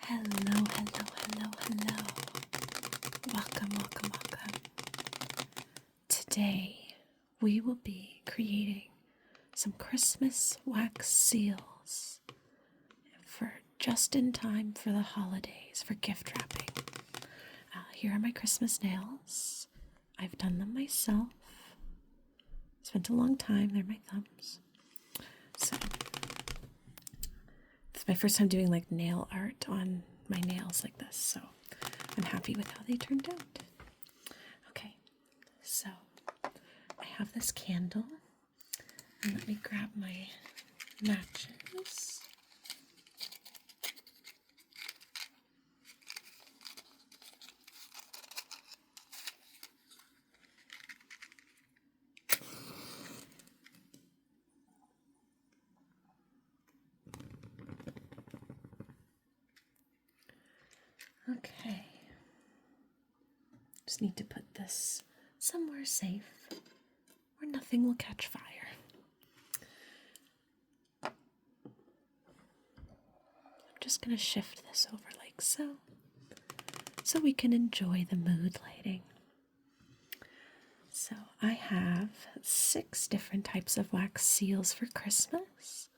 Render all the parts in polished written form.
Hello, hello, hello, hello. Welcome, welcome, welcome. Today we will be creating some Christmas wax seals for just in time for the holidays, for gift wrapping. Here are my Christmas nails. I've done them myself. Spent a long time. They're my thumbs. So it's my first time doing like nail art on my nails like this, so I'm happy with how they turned out. Okay, so I have this candle, and let me grab my matches. Okay, just need to put this somewhere safe where nothing will catch fire. I'm just going to shift this over like so we can enjoy the mood lighting. So I have 6 different types of wax seals for Christmas.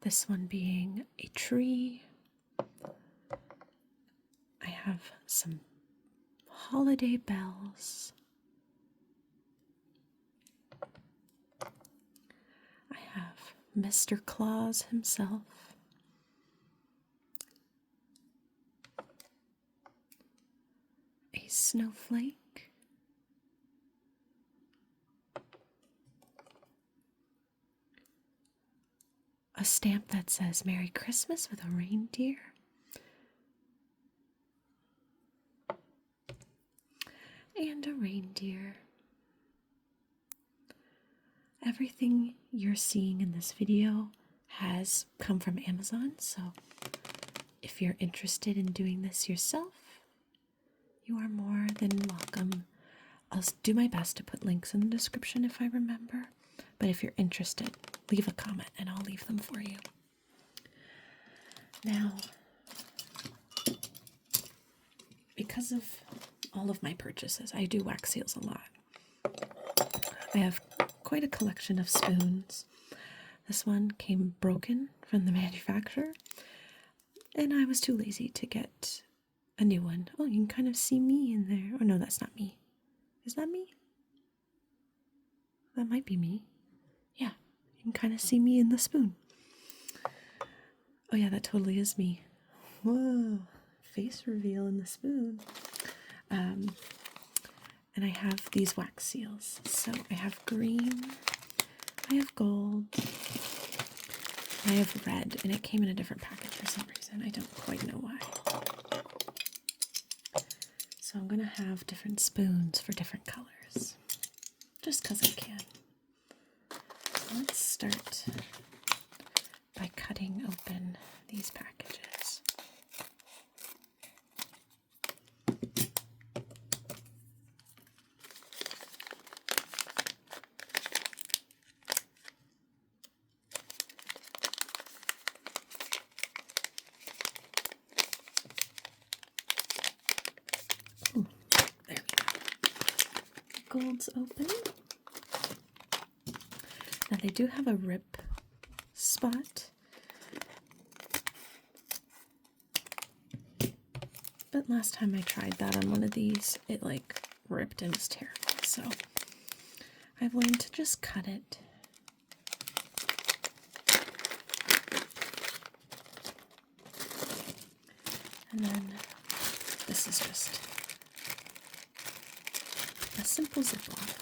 This one being a tree. I have some holiday bells. I have Mr. Claus himself. A snowflake. A stamp that says Merry Christmas with a reindeer. And a reindeer. Everything you're seeing in this video has come from Amazon, so if you're interested in doing this yourself, you are more than welcome. I'll do my best to put links in the description if I remember, but if you're interested, leave a comment and I'll leave them for you. Now, because of all of my purchases, I do wax seals a lot. I have quite a collection of spoons. This one came broken from the manufacturer, and I was too lazy to get a new one. Oh, you can kind of see me in there. Oh, no, that's not me. Is that me? That might be me. Yeah, you can kind of see me in the spoon. Oh, yeah, that totally is me. Whoa, face reveal in the spoon. And I have these wax seals. So I have green, I have gold, I have red, and it came in a different package for some reason. I don't quite know why. So I'm going to have different spoons for different colors, just because I can. So let's start by cutting open these packages. There we go. Gold's open. Now they do have a rip spot, but last time I tried that on one of these, it like ripped and was terrible. So I've learned to just cut it. And then this is just a simple Ziploc.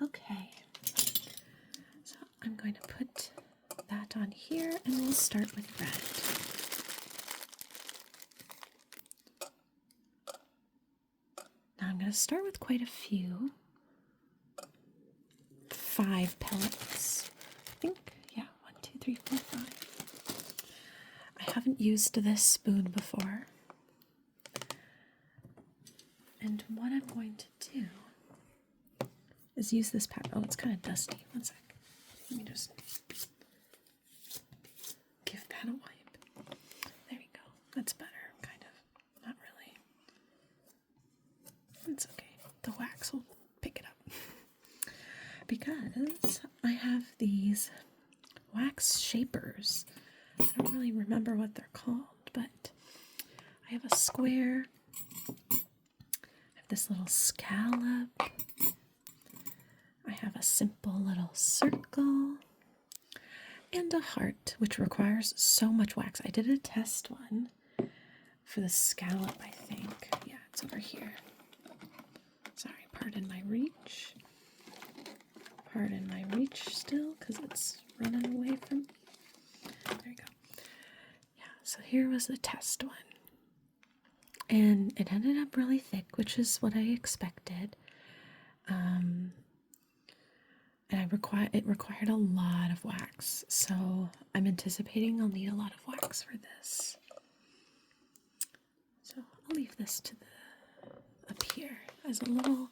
Okay, so I'm going to put that on here, and we'll start with red. Now I'm going to start with quite a few. 5 pellets, I think. Yeah, 1, 2, 3, 4, 5. I haven't used this spoon before. And what I'm going to do is use this pad. Oh, it's kind of dusty. One sec. Let me just give that a wipe. There we go. That's better, kind of. Not really. It's okay. The wax will pick it up. Because I have these wax shapers. I don't really remember what they're called, but I have a square. I have this little scallop. I have a simple little circle. And a heart, which requires so much wax. I did a test one for the scallop, I think. Yeah, it's over here. Sorry, pardon my reach. Pardon my reach still, because it's running away from... There you go. Yeah, so here was the test one. And it ended up really thick, which is what I expected. And it required a lot of wax. So I'm anticipating I'll need a lot of wax for this. So I'll leave this to the up here as a little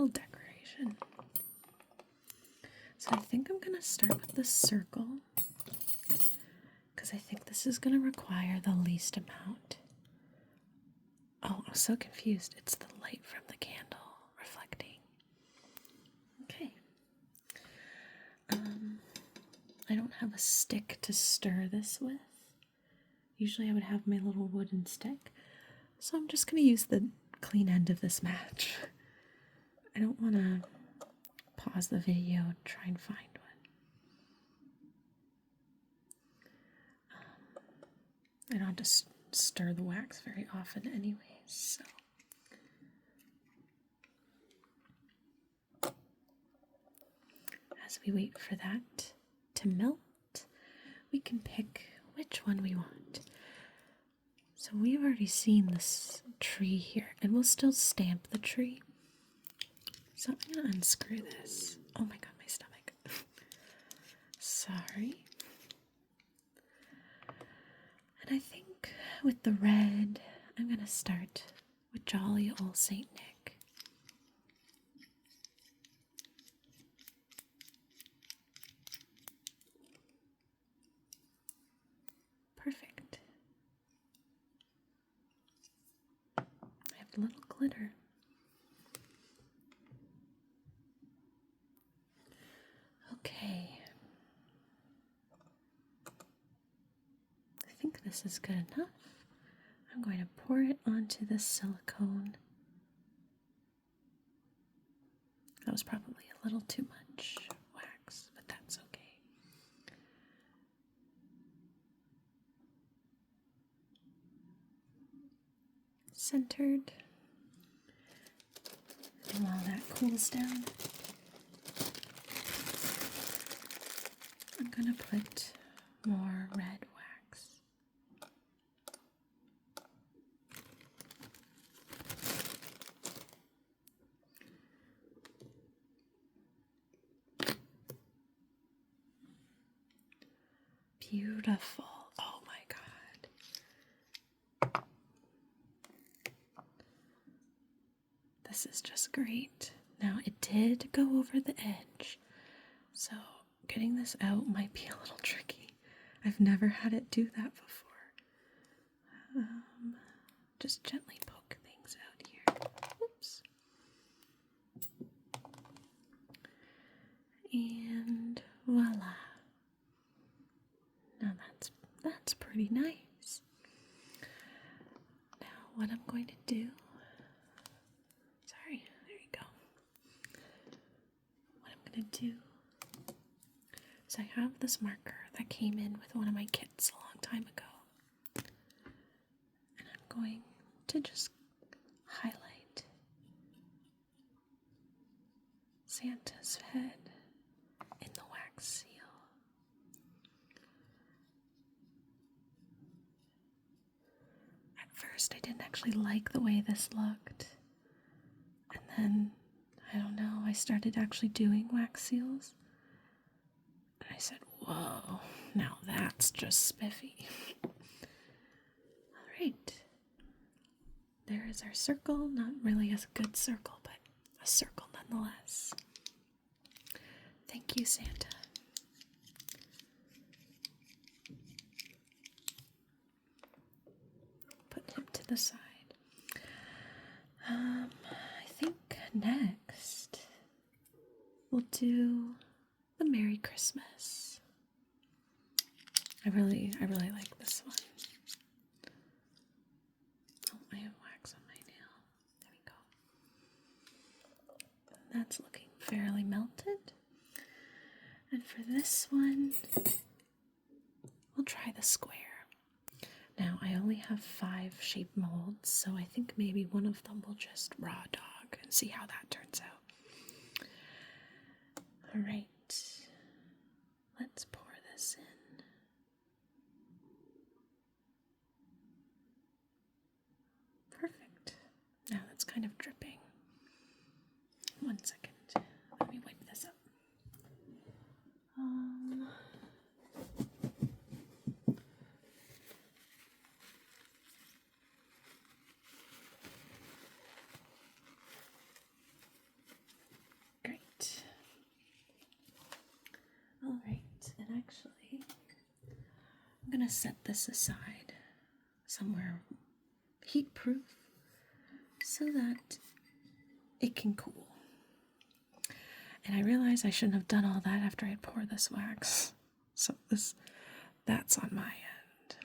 decoration. So I think I'm going to start with the circle, because I think this is going to require the least amount. Oh, I'm so confused. It's the light from the candle reflecting. Okay. I don't have a stick to stir this with. Usually I would have my little wooden stick. So I'm just going to use the clean end of this match. I don't want to pause the video and try and find one. I don't have to stir the wax very often anyways, so. As we wait for that to melt, we can pick which one we want. So we've already seen this tree here, and we'll still stamp the tree. So I'm going to unscrew this. Oh my god, my stomach. Sorry. And I think with the red, I'm going to start with Jolly Old Saint Nick. Perfect. I have a little glitter. Okay. I think this is good enough. I'm going to pour it onto the silicone. That was probably a little too much wax, but that's okay. Centered. And while that cools down, I'm going to put more red wax. Beautiful. Oh my god. This is just great. Now it did go over the edge, so getting this out might be a little tricky. I've never had it do that before. Just gently poke things out here. Oops. And voila. Now that's pretty nice. Now what I'm going to do, sorry, there you go. What I'm going to do, so I have this marker that came in with one of my kits a long time ago. And I'm going to just highlight Santa's head in the wax seal. At first I didn't actually like the way this looked. And then, I don't know, I started actually doing wax seals. And I said, whoa, now that's just spiffy. Alright. There is our circle. Not really a good circle, but a circle nonetheless. Thank you, Santa. to the side. I think next we'll do the Merry Christmas. I really like this one. Oh, I have wax on my nail. There we go. That's looking fairly melted. And for this one, we'll try the square. Now, I only have 5 shape molds, so I think maybe one of them will just raw dog and see how that turns out. All right, let's pour this in. Perfect. Now that's kind of dripping. 1 second. Let me wipe this up. Great. All right, and actually, I'm gonna set this aside somewhere heat proof so that it can cool. And I realize I shouldn't have done all that after I poured this wax. So that's on my end.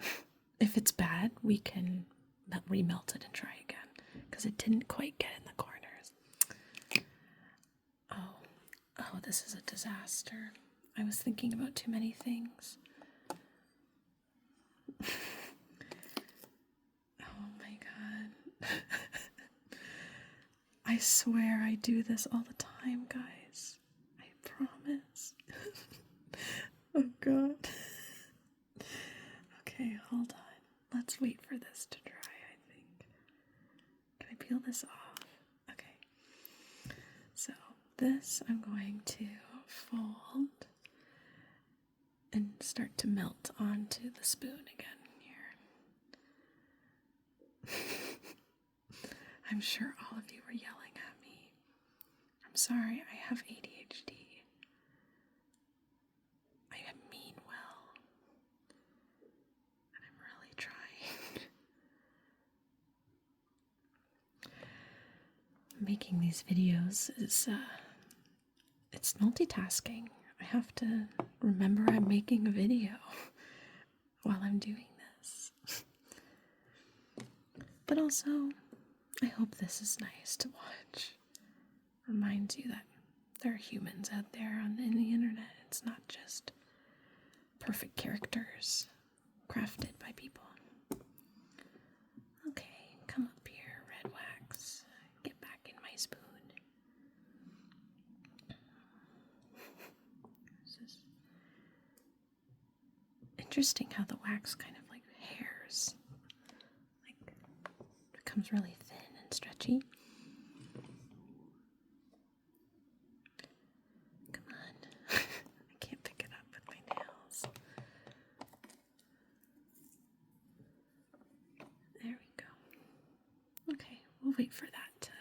If it's bad, we can remelt it and try again, because it didn't quite get in the corners. Oh, this is a disaster. I was thinking about too many things. Oh my god. I swear I do this all the time, guys. I promise. Oh god. Okay, hold on. Let's wait for this to dry, I think. Can I peel this off? Okay. So this I'm going to fold and start to melt onto the spoon again here. I'm sure all of you were yelling at me. I'm sorry, I have ADHD. I mean well. And I'm really trying. Making these videos is, it's multitasking. I have to remember I'm making a video while I'm doing this. But also, I hope this is nice to watch. Reminds you that there are humans out there in the internet. It's not just perfect characters crafted by people. Okay, come up here, red wax. Get back in my spoon. This is interesting how the wax kind of like hairs. Like, becomes really thin and stretchy. Come on. I can't pick it up with my nails. There we go. Okay, we'll wait for that to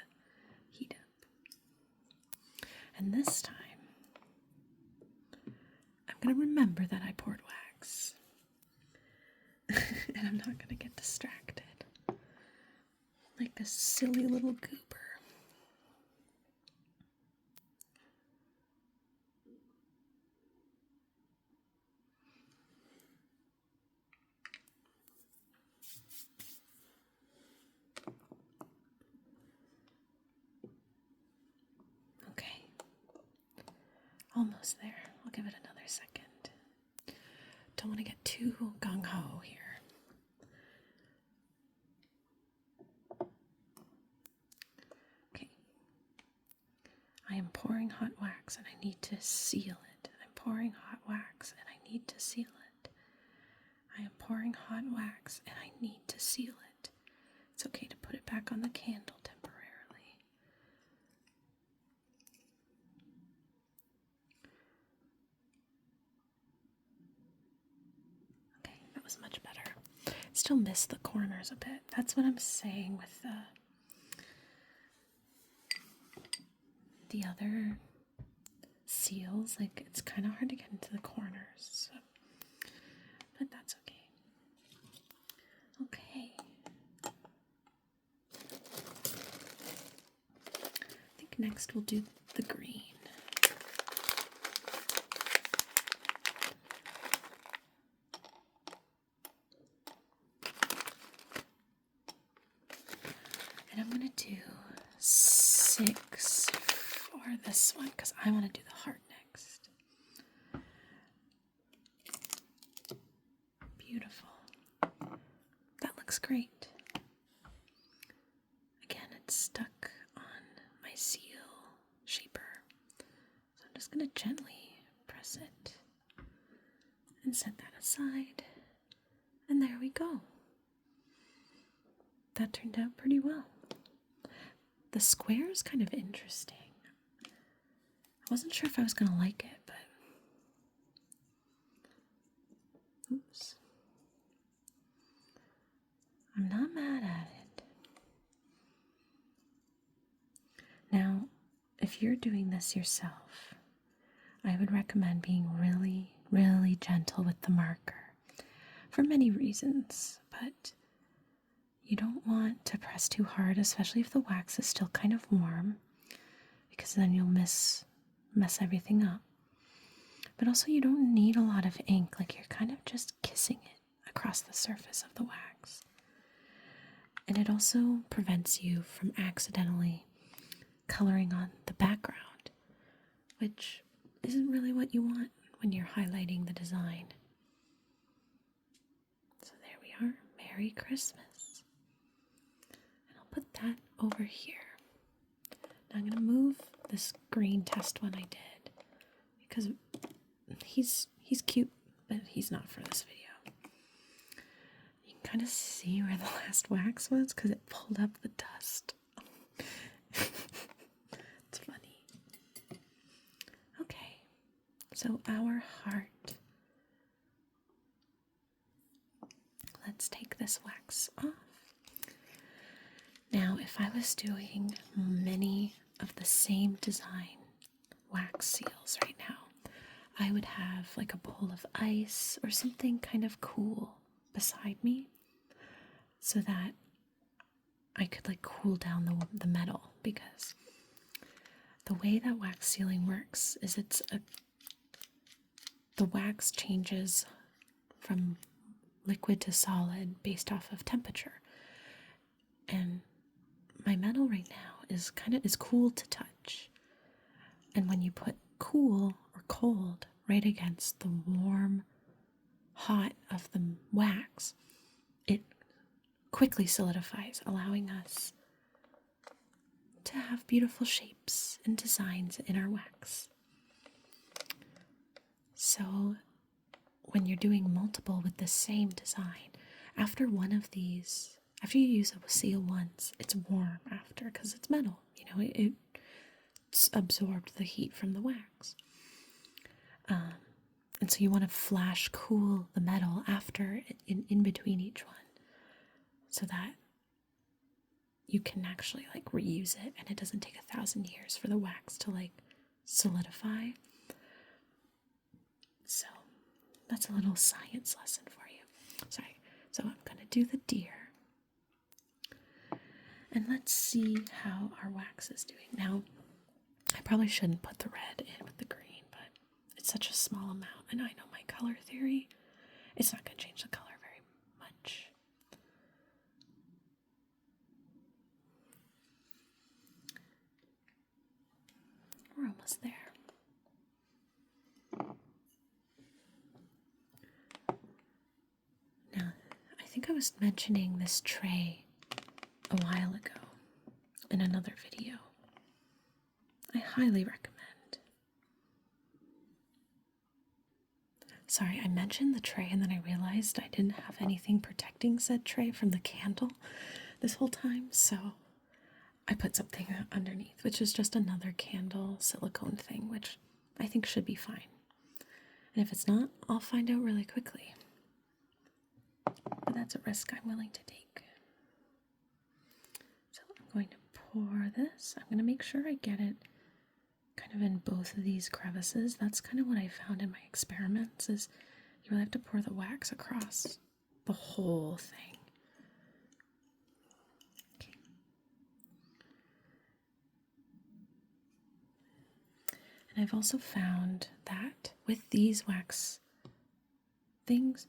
heat up. And this time, I'm going to remember that I poured wax. And I'm not going to get distracted like a silly little goober. Okay, almost there. I'll give it another second. Don't want to get too gung-ho here. Okay. I am pouring hot wax and I need to seal it. I'm pouring hot wax and I need to seal it. I am pouring hot wax and I need to seal it. It's okay to put it back on the candle temporarily. Okay, that was much better. Still miss the corners a bit. That's what I'm saying with the other seals. Like, it's kind of hard to get into the corners. So. But that's okay. Okay. next we'll do the green. And I'm going to do 6 for this one because I want to do the heart next. Beautiful. That looks great. Again, it's stuck on my seal shaper. So I'm just going to gently press it and set that aside. And there we go. That turned out pretty well. The square is kind of interesting. I wasn't sure if I was going to like it, but oops. I'm not mad at it. Now, if you're doing this yourself, I would recommend being really, really gentle with the marker for many reasons, but you don't want to press too hard, especially if the wax is still kind of warm, because then you'll mess everything up. But also you don't need a lot of ink, like you're kind of just kissing it across the surface of the wax. And it also prevents you from accidentally coloring on the background, which isn't really what you want when you're highlighting the design. So there we are. Merry Christmas. And I'll put that over here. Now I'm going to move this green test one I did because he's cute, but he's not for this video. You can kind of see where the last wax was because it pulled up the dust. It's funny. Okay, so our heart. Let's take this wax off. Now, if I was doing many of the same design wax seals right now, I would have like a bowl of ice or something kind of cool beside me so that I could like cool down the metal, because the way that wax sealing works is the wax changes from liquid to solid based off of temperature. And my metal right now is cool to touch. And when you put cool or cold right against the warm hot of the wax, it quickly solidifies, allowing us to have beautiful shapes and designs in our wax. So when you're doing multiple with the same design, after you use a seal once, it's warm after because it's metal. You know, it's absorbed the heat from the wax. And so you want to flash cool the metal after, in between each one, so that you can actually like reuse it and it doesn't take 1,000 years for the wax to like solidify. So that's a little science lesson for you. Sorry. So I'm going to do the deer. And let's see how our wax is doing. Now, I probably shouldn't put the red in with the green, but it's such a small amount. And I know my color theory, it's not going to change the color very much. We're almost there. Now, I think I was mentioning this tray a while ago in another video. I highly recommend. Sorry, I mentioned the tray and then I realized I didn't have anything protecting said tray from the candle this whole time, so I put something underneath, which is just another candle silicone thing, which I think should be fine. And if it's not, I'll find out really quickly. But that's a risk I'm willing to take. So I'm going to pour this. I'm going to make sure I get it kind of in both of these crevices. That's kind of what I found in my experiments, is you really have to pour the wax across the whole thing. Okay. I've also found that with these wax things,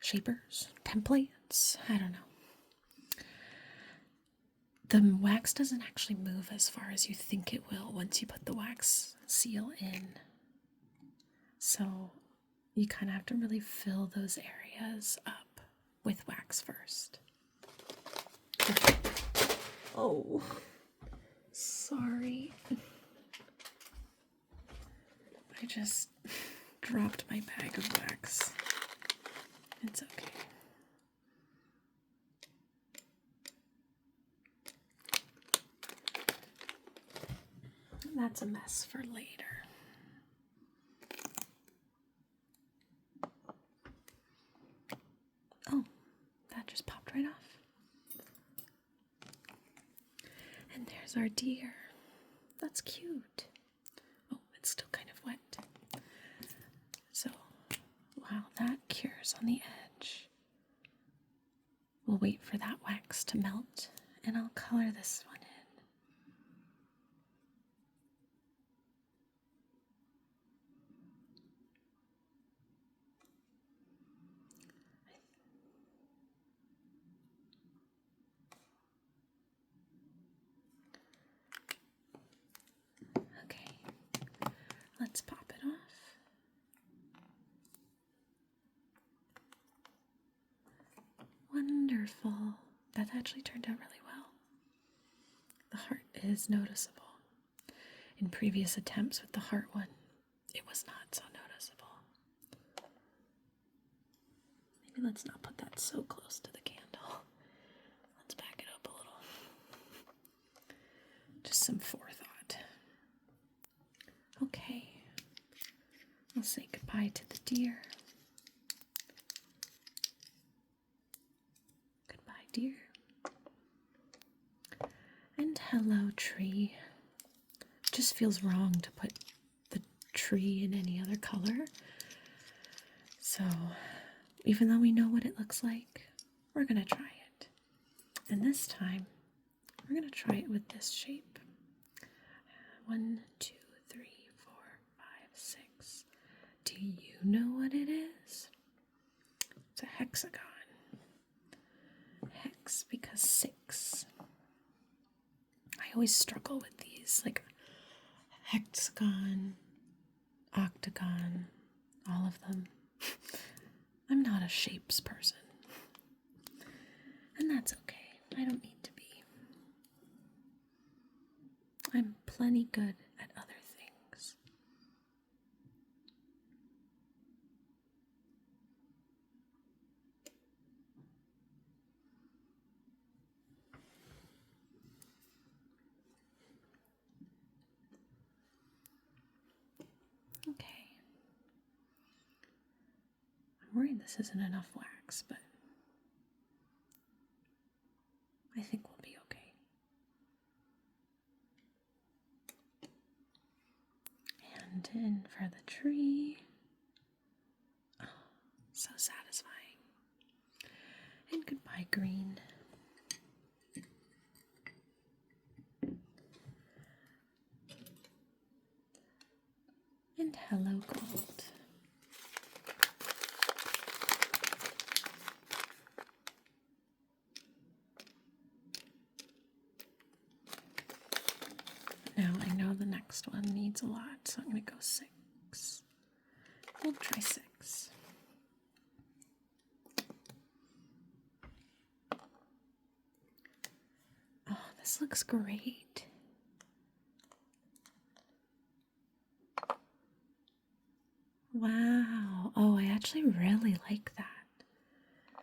shapers, templates, I don't know, the wax doesn't actually move as far as you think it will once you put the wax seal in. So you kind of have to really fill those areas up with wax first. Oh, sorry. I just dropped my bag of wax. It's okay. That's a mess for later. Oh, that just popped right off. And there's our deer. That's cute. Oh, it's still kind of wet. So, while that cures on the edge, we'll wait for that wax to melt, and I'll color this one in. Okay, let's pop it off. Wonderful. That actually turned out really well. The heart is noticeable. In previous attempts with the heart one, it was not so noticeable. Maybe let's not put that so close to the candle. Let's back it up a little. Just some forethought. Okay. I'll say goodbye to the deer. Goodbye, deer. And hello, tree. It just feels wrong to put the tree in any other color. So, even though we know what it looks like, we're going to try it. And this time, we're going to try it with this shape. 1, 2, 3, 4, 5, 6. Do you know what it is? It's a hexagon. Hex because 6. I always struggle with these, like hexagon, octagon, all of them. I'm not a shapes person. And that's okay. I don't need to be. I'm plenty good at other things. Okay. I'm worried this isn't enough wax, but I think we'll be okay. And in for the tree. Oh, so satisfying. And goodbye, green. And hello, gold. Now I know the next one needs a lot, so I'm going to go 6. We'll try 6. Oh, this looks great. Wow. Oh, I actually really like that.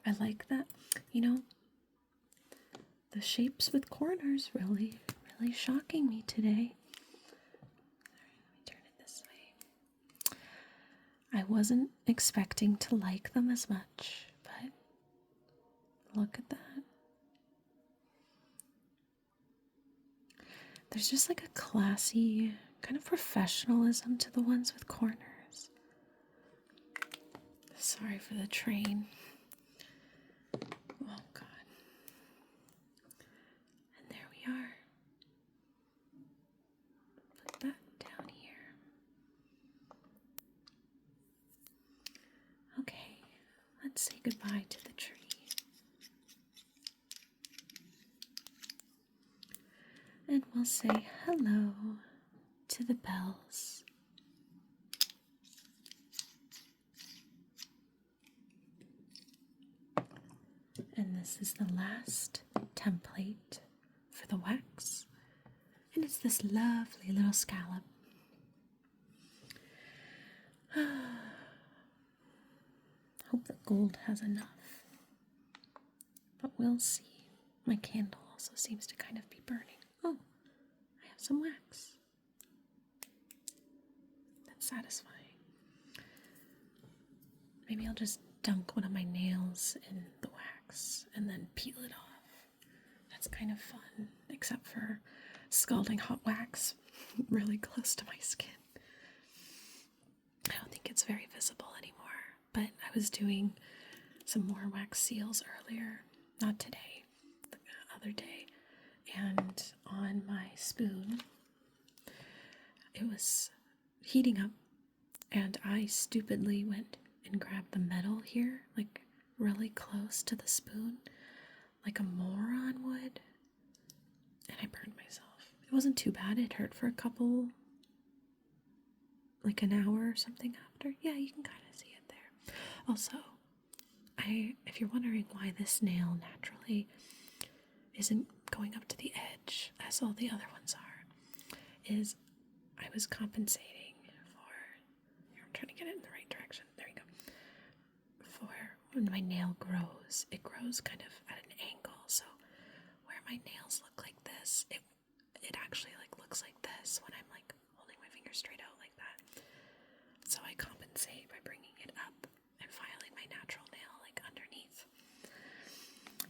I like that. You know, the shapes with corners really shocking me today. Let me turn it this way. I wasn't expecting to like them as much, but look at that. There's just like a classy kind of professionalism to the ones with corners. Sorry for the train. Oh, God. And there we are. Put that down here. let's say goodbye to the tree. And we'll say hello to the bells. And this is the last template for the wax. And it's this lovely little scallop. Hope the gold has enough. But we'll see. My candle also seems to kind of be burning. Oh, I have some wax. That's satisfying. Maybe I'll just dunk one of my nails in the wax and then peel it off. That's kind of fun, except for scalding hot wax really close to my skin. I don't think it's very visible anymore, but I was doing some more wax seals earlier, not today, the other day, and on my spoon, it was heating up, and I stupidly went and grabbed the metal here, like really close to the spoon, like a moron would, and I burned myself. It wasn't too bad. It hurt for a couple, like an hour or something after. Yeah, you can kind of see it there. Also, if you're wondering why this nail naturally isn't going up to the edge as all the other ones are, is I was compensating for, here, I'm trying to get it in the right direction. There you go. For when my nail grows, it grows kind of at an angle. So where my nails look like this, it actually like looks like this when I'm like holding my finger straight out like that. So I compensate by bringing it up and filing my natural nail like underneath.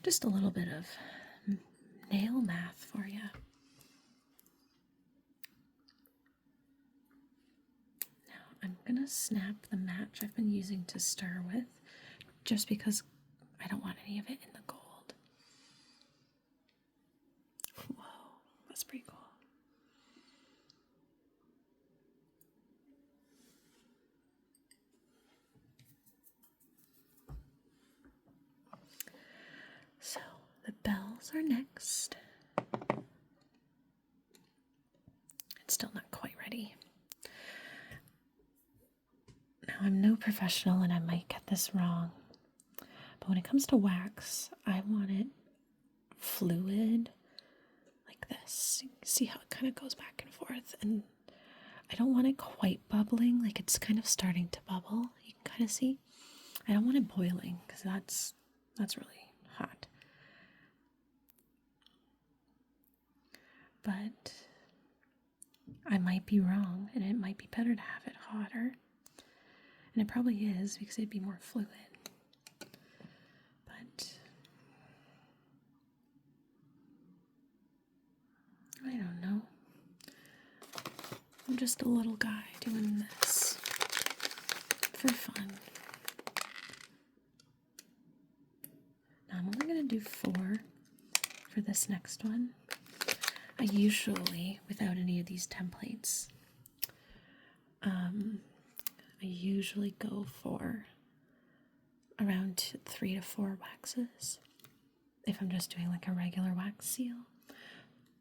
Just a little bit of nail math for you. Now I'm gonna snap the match I've been using to stir with, just because I don't want any of it in the gold. Whoa, that's pretty cool. So the bells are next. It's still not quite ready. Now I'm no professional and I might get this wrong, but when it comes to wax, I want it fluid like this. See how it kind of goes back and forth, and I don't want it quite bubbling, like it's kind of starting to bubble. You can kind of see. I don't want it boiling because that's really hot. But I might be wrong, and it might be better to have it hotter. And it probably is, because it'd be more fluid. But I don't know. I'm just a little guy doing this for fun. Now I'm only going to do 4 for this next one. I usually, without any of these templates, I usually go for around 3 to 4 waxes if I'm just doing like a regular wax seal.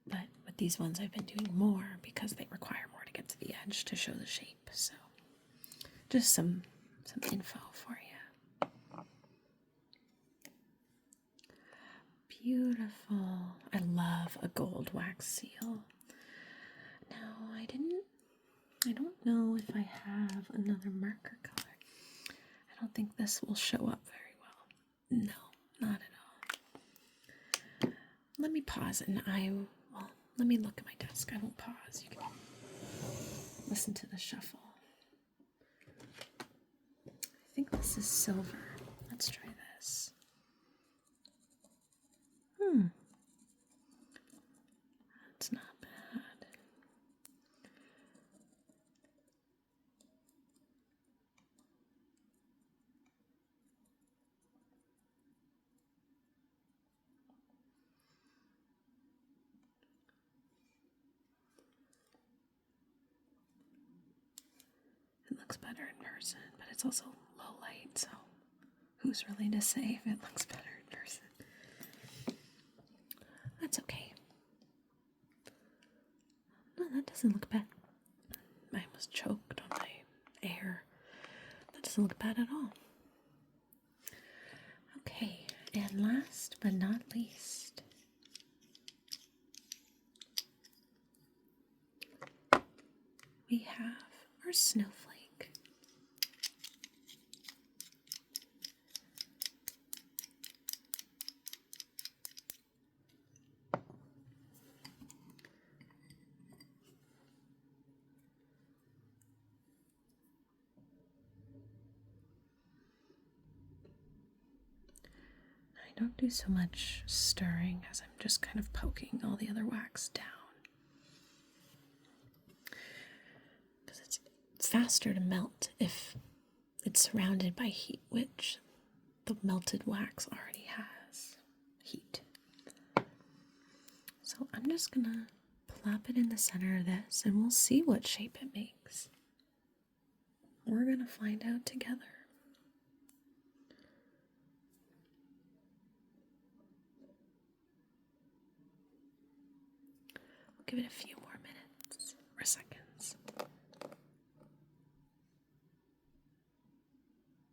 But with these ones I've been doing more because they require more to get to the edge to show the shape. So just some info for you. Beautiful. I love a gold wax seal. Now I don't know if I have another marker color. I don't think this will show up very well. No, not at all. Let me pause and let me look at my desk. I won't pause. You can listen to the shuffle. I think this is silver. Let's try this. That's not bad. It looks better in person, but it's also low light, so who's really to say if it looks better in person? That's okay. No, that doesn't look bad. I almost choked on my air. That doesn't look bad at all. Okay, and last but not least, we have our snowflake. I don't do so much stirring as I'm just kind of poking all the other wax down. Because it's faster to melt if it's surrounded by heat, which the melted wax already has heat. So I'm just gonna plop it in the center of this and we'll see what shape it makes. We're gonna find out together. I'll give it a few more minutes or seconds.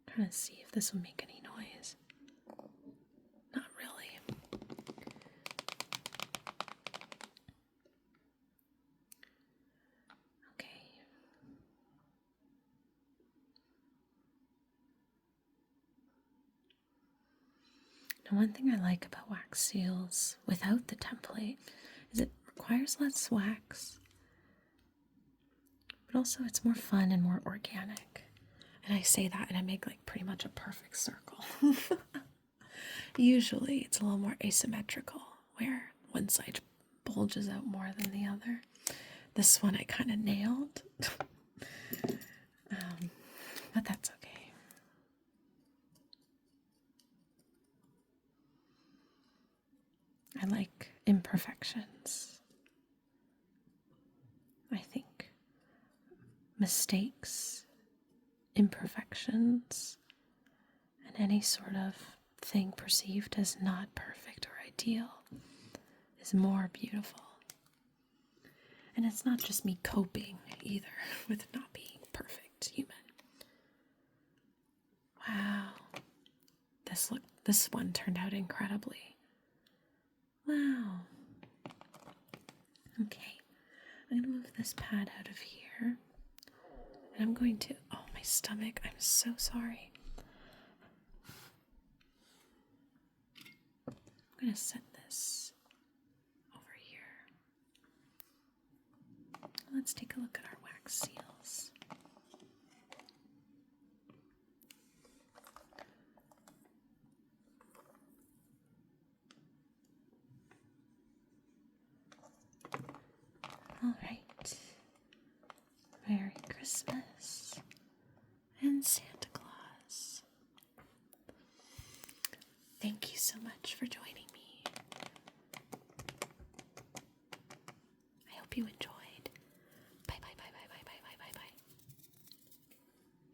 Trying to see if this will make any noise. Not really. Okay. Now, one thing I like about wax seals without the template is it requires less wax, but also it's more fun and more organic. And I say that and I make like pretty much a perfect circle. Usually it's a little more asymmetrical where one side bulges out more than the other. This one I kind of nailed, but that's okay. I like imperfections. I think mistakes, imperfections, and any sort of thing perceived as not perfect or ideal is more beautiful. And it's not just me coping either with not being perfect human. Wow. This one turned out incredibly. Wow. Okay. I'm going to move this pad out of here. And I'm going to, oh, my stomach, I'm so sorry. I'm going to set this over here. Let's take a look at our wax seals. All right. Merry Christmas and Santa Claus. Thank you so much for joining me. I hope you enjoyed.